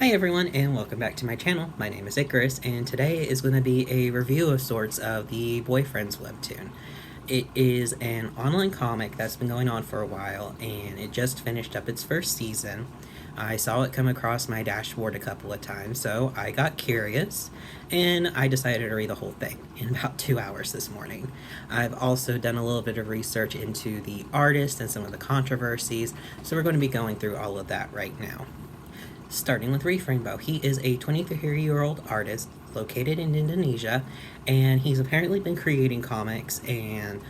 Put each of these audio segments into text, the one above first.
Hi everyone, and welcome back to my channel. My name is Icarus, and today is going to be a review of sorts of the Boyfriends webtoon. It is an online comic that's been going on for a while, and it just finished up its first season. I saw it come across my dashboard a couple of times, so I got curious, and I decided to read the whole thing in about 2 hours this morning. I've also done a little bit of research into the artist and some of the controversies, so we're going to be going through all of that right now. Starting with Reef Rainbow, he is a 23-year-old artist located in Indonesia, and he's apparently been creating comics and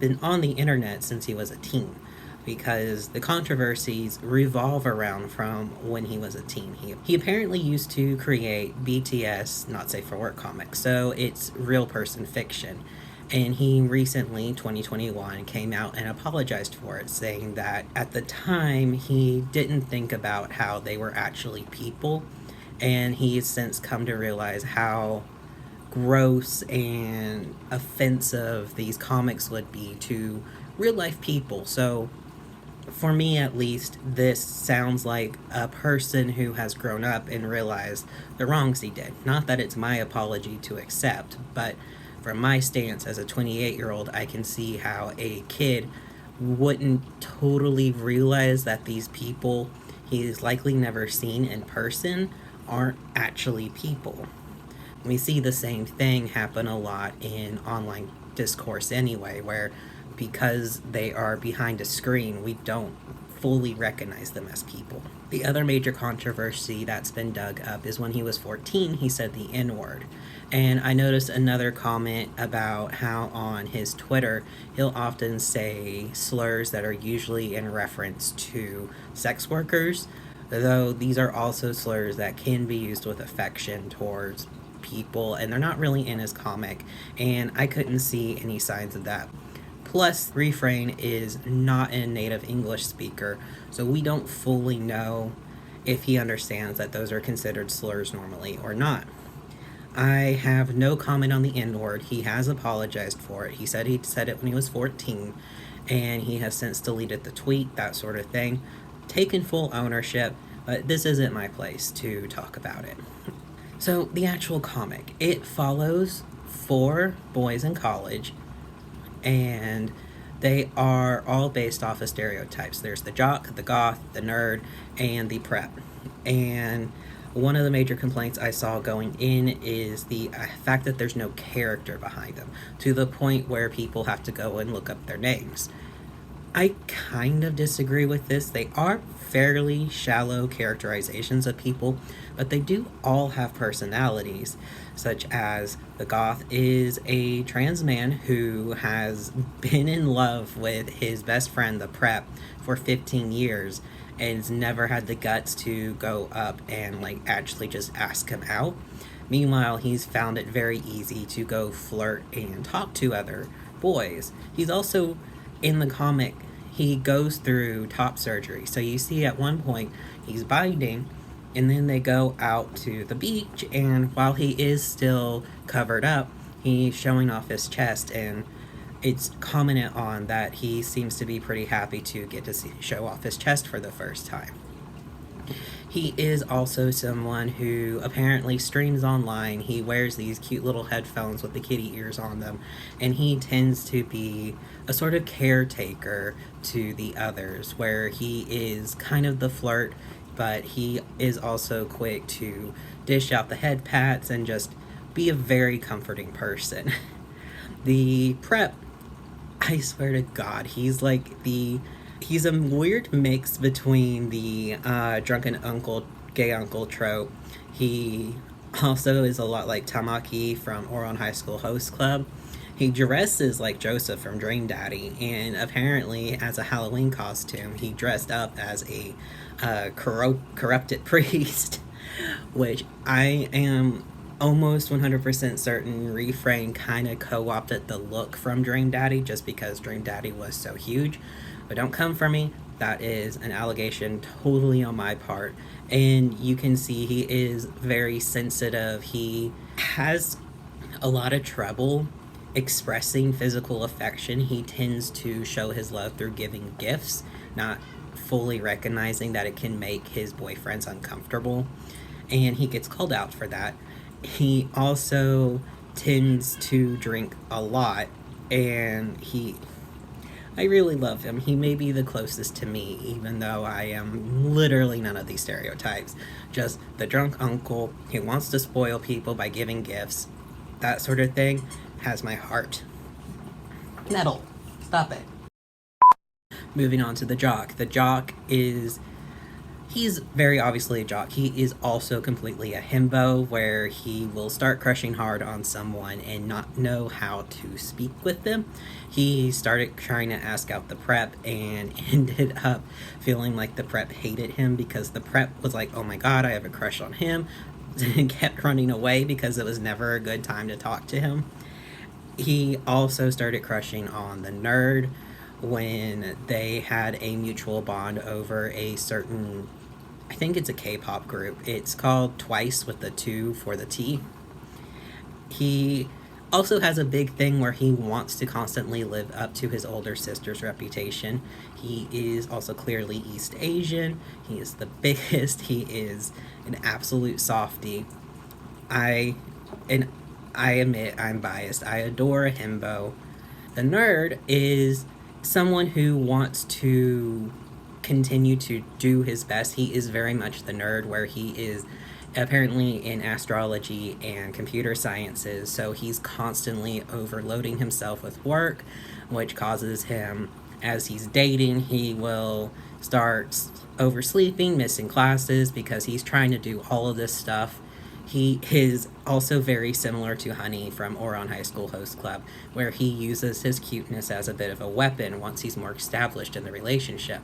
been on the internet since he was a teen, because the controversies revolve around from when he was a teen. He apparently used to create BTS, not safe for work comics, so it's real person fiction. And he recently, 2021, came out and apologized for it, saying that at the time he didn't think about how they were actually people, and he's since come to realize how gross and offensive these comics would be to real life people. So, for me at least, this sounds like a person who has grown up and realized the wrongs he did. Not that it's my apology to accept, but from my stance as a 28-year-old, I can see how a kid wouldn't totally realize that these people he's likely never seen in person aren't actually people. We see the same thing happen a lot in online discourse anyway, where because they are behind a screen, we don't fully recognize them as people. The other major controversy that's been dug up is when he was 14, he said the N-word. And I noticed another comment about how on his Twitter, he'll often say slurs that are usually in reference to sex workers, though these are also slurs that can be used with affection towards people, and they're not really in his comic, and I couldn't see any signs of that. Plus, Refrain is not a native English speaker, so we don't fully know if he understands that those are considered slurs normally or not. I have no comment on the N-word. He has apologized for it. He said he said it when he was 14, and he has since deleted the tweet, that sort of thing. Taken full ownership, but this isn't my place to talk about it. So, the actual comic. It follows 4 boys in college, and they are all based off of stereotypes. There's the jock, the goth, the nerd, and the prep. And one of the major complaints I saw going in is the fact that there's no character behind them, to the point where people have to go and look up their names. I kind of disagree with this. They are fairly shallow characterizations of people, but they do all have personalities, such as the goth is a trans man who has been in love with his best friend, the prep, for 15 years, and has never had the guts to go up and actually just ask him out. Meanwhile, he's found it very easy to go flirt and talk to other boys. He's also, in the comic, he goes through top surgery. So you see at one point he's binding, and then they go out to the beach, and while he is still covered up, he's showing off his chest, and it's commented on that he seems to be pretty happy to get to show off his chest for the first time. He is also someone who apparently streams online. He wears these cute little headphones with the kitty ears on them, and he tends to be a sort of caretaker to the others, where he is kind of the flirt, but he is also quick to dish out the head pats and just be a very comforting person. The prep, I swear to God, he's a weird mix between the drunken uncle, gay uncle trope. He also is a lot like Tamaki from Ouran High School Host Club. He dresses like Joseph from Dream Daddy, and apparently as a Halloween costume, he dressed up as a corrupted priest, which I am almost 100% certain Refrain kind of co-opted the look from Dream Daddy just because Dream Daddy was so huge. But don't come for me. That is an allegation totally on my part. And you can see he is very sensitive. He has a lot of trouble expressing physical affection. He tends to show his love through giving gifts, not fully recognizing that it can make his boyfriends uncomfortable, and he gets called out for that. He also tends to drink a lot, and I really love him. He may be the closest to me, even though I am literally none of these stereotypes. Just the drunk uncle who wants to spoil people by giving gifts, that sort of thing, has my heart. Nettle, stop it. Moving on to the jock. The jock he's very obviously a jock. He is also completely a himbo, where he will start crushing hard on someone and not know how to speak with them. He started trying to ask out the prep and ended up feeling like the prep hated him because the prep was like, oh my god, I have a crush on him, and kept running away because it was never a good time to talk to him. He also started crushing on the nerd when they had a mutual bond over a certain, I think it's a K-pop group. It's called Twice with the 2 for the T. He also has a big thing where he wants to constantly live up to his older sister's reputation. He is also clearly East Asian. He is the biggest. He is an absolute softie. I admit I'm biased. I adore a himbo. The nerd is someone who wants to continue to do his best. He is very much the nerd, where he is apparently in astrology and computer sciences, so he's constantly overloading himself with work, which causes him, as he's dating, he will start oversleeping, missing classes because he's trying to do all of this stuff. He is also very similar to Honey from Ouran High School Host Club, where he uses his cuteness as a bit of a weapon once he's more established in the relationship.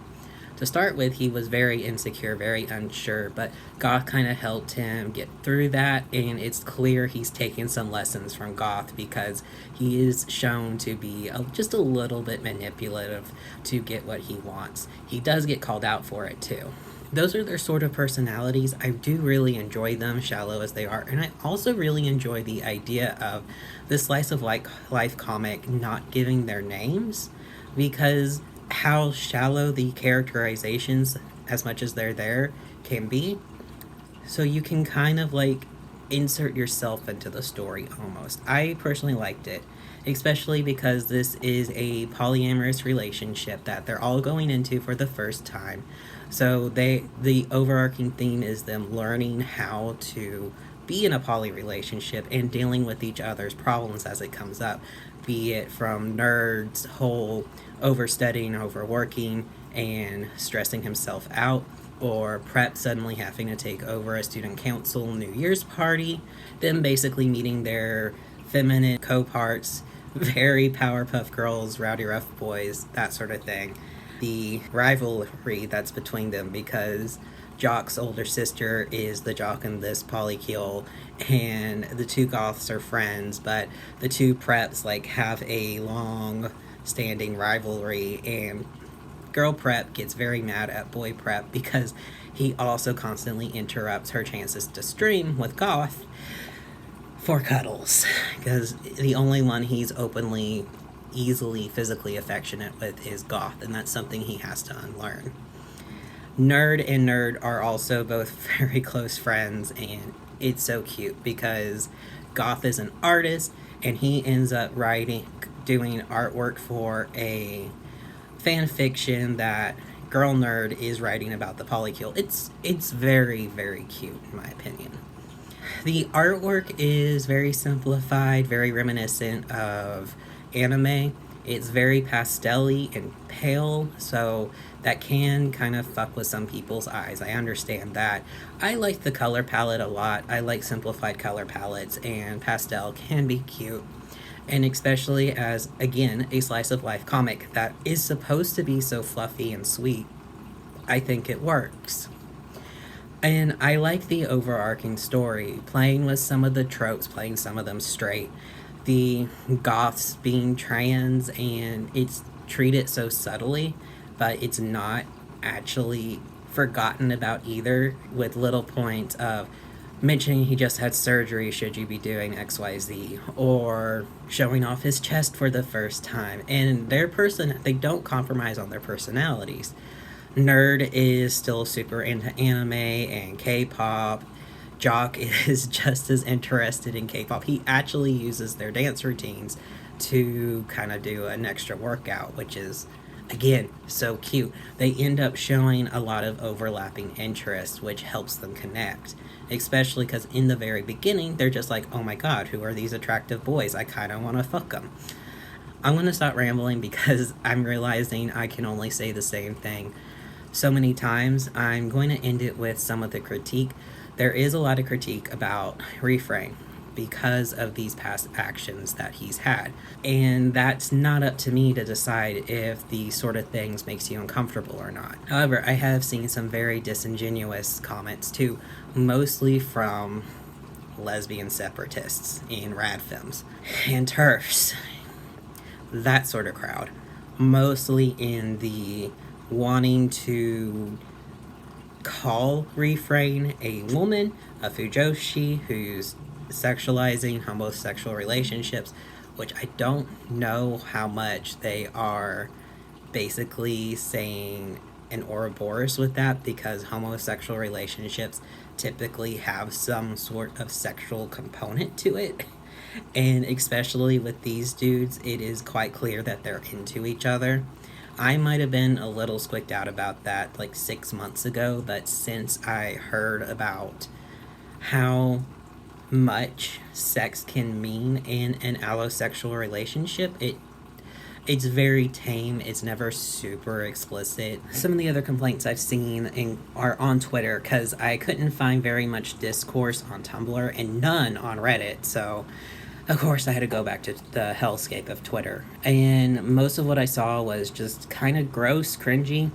To start with, he was very insecure, very unsure, but Goth kind of helped him get through that, and it's clear he's taken some lessons from Goth because he is shown to be just a little bit manipulative to get what he wants. He does get called out for it too. Those are their sort of personalities. I do really enjoy them, shallow as they are, and I also really enjoy the idea of the slice of life comic not giving their names, because how shallow the characterizations, as much as they're there, can be. So you can kind of like insert yourself into the story almost. I personally liked it, especially because this is a polyamorous relationship that they're all going into for the first time. So the overarching theme is them learning how to be in a poly relationship and dealing with each other's problems as it comes up, be it from Nerd's whole overstudying, overworking, and stressing himself out, or Prep suddenly having to take over a student council New Year's party, them basically meeting their feminine co-parts, very Powerpuff Girls, Rowdy Rough Boys, that sort of thing. The rivalry that's between them, because Jock's older sister is the jock in this polycule, and the two goths are friends, but the two preps like have a long standing rivalry, and girl prep gets very mad at boy prep because he also constantly interrupts her chances to stream with goth for cuddles, because the only one he's openly easily physically affectionate with is goth, and that's something he has to unlearn. Nerd and Nerd are also both very close friends, and it's so cute because Goth is an artist and he ends up doing artwork for a fan fiction that Girl Nerd is writing about the polycule. It's very, very cute in my opinion. The artwork is very simplified, very reminiscent of anime. It's very pastel-y and pale, so that can kind of fuck with some people's eyes. I understand that. I like the color palette a lot. I like simplified color palettes, and pastel can be cute. And especially as, again, a slice of life comic that is supposed to be so fluffy and sweet, I think it works. And I like the overarching story, playing with some of the tropes, playing some of them straight. The goths being trans, and it's treated so subtly, but it's not actually forgotten about either, with little points of mentioning he just had surgery, should you be doing XYZ, or showing off his chest for the first time. And they don't compromise on their personalities. Nerd is still super into anime and K-pop. Jock is just as interested in K-pop. He actually uses their dance routines to kind of do an extra workout, which is, again, so cute. They end up showing a lot of overlapping interests, which helps them connect. Especially because in the very beginning, they're just like, oh my god, who are these attractive boys? I kind of want to fuck them. I'm going to stop rambling because I'm realizing I can only say the same thing so many times. I'm going to end it with some of the critique. There is a lot of critique about Refrain because of these past actions that he's had. And that's not up to me to decide if these sort of things makes you uncomfortable or not. However, I have seen some very disingenuous comments too, mostly from lesbian separatists in rad films and TERFs, that sort of crowd, mostly in the wanting to call Refrain a woman, a fujoshi who's sexualizing homosexual relationships, which I don't know how much they are basically saying an Ouroboros with that, because homosexual relationships typically have some sort of sexual component to it. And especially with these dudes, it is quite clear that they're into each other. I might have been a little squicked out about that like 6 months ago, but since I heard about how much sex can mean in an allosexual relationship, it's very tame. It's never super explicit. Some of the other complaints I've seen are on Twitter, because I couldn't find very much discourse on Tumblr and none on Reddit, so of course I had to go back to the hellscape of Twitter. And most of what I saw was just kind of gross, cringy.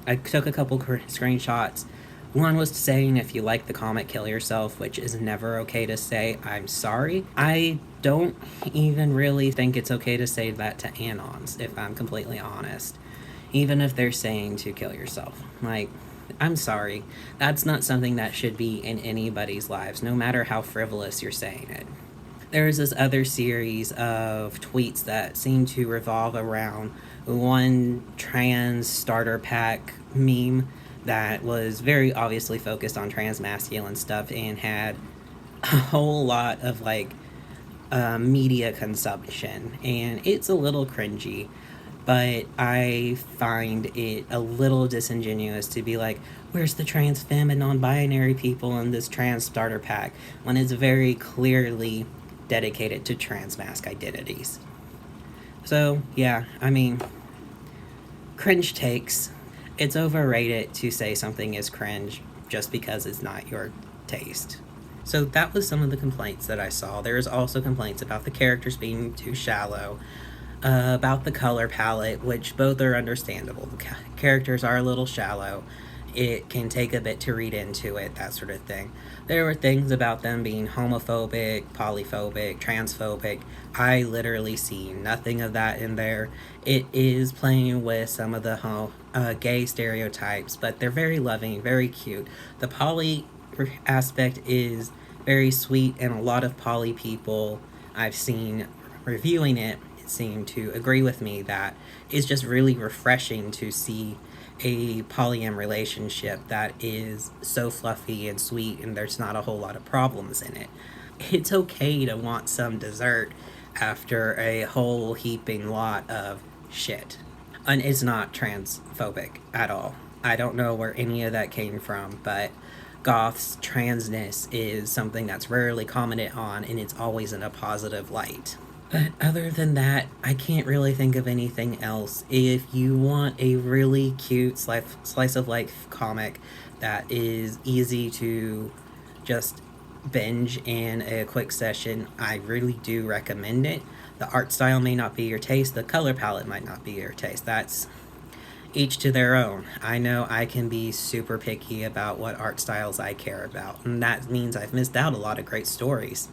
I took a couple screenshots. One was saying, if you like the comic, kill yourself, which is never okay to say. I'm sorry. I don't even really think it's okay to say that to Anons, if I'm completely honest. Even if they're saying to kill yourself. Like, I'm sorry. That's not something that should be in anybody's lives, no matter how frivolous you're saying it. There's this other series of tweets that seem to revolve around one trans starter pack meme that was very obviously focused on trans masculine stuff and had a whole lot of media consumption, and it's a little cringy, but I find it a little disingenuous to be like, where's the trans femme and non-binary people in this trans starter pack, when it's very clearly dedicated to trans mask identities. So yeah, I mean, cringe takes. It's overrated to say something is cringe just because it's not your taste. So that was some of the complaints that I saw. There's also complaints about the characters being too shallow, about the color palette, which both are understandable. The characters are a little shallow. It can take a bit to read into it, that sort of thing. There were things about them being homophobic, polyphobic, transphobic. I literally see nothing of that in there. It is playing with some of the gay stereotypes, but they're very loving, very cute. The poly aspect is very sweet, and a lot of poly people I've seen reviewing it seem to agree with me that it's just really refreshing to see a polyam relationship that is so fluffy and sweet, and there's not a whole lot of problems in it. It's okay to want some dessert after a whole heaping lot of shit. And it's not transphobic at all. I don't know where any of that came from, but goths' transness is something that's rarely commented on, and it's always in a positive light. But other than that, I can't really think of anything else. If you want a really cute slice of life comic that is easy to just binge in a quick session, I really do recommend it. The art style may not be your taste, the color palette might not be your taste. That's each to their own. I know I can be super picky about what art styles I care about, and that means I've missed out a lot of great stories.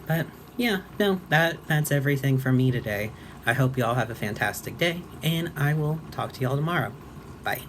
But yeah, no, that's everything from me today. I hope you all have a fantastic day, and I will talk to y'all tomorrow. Bye.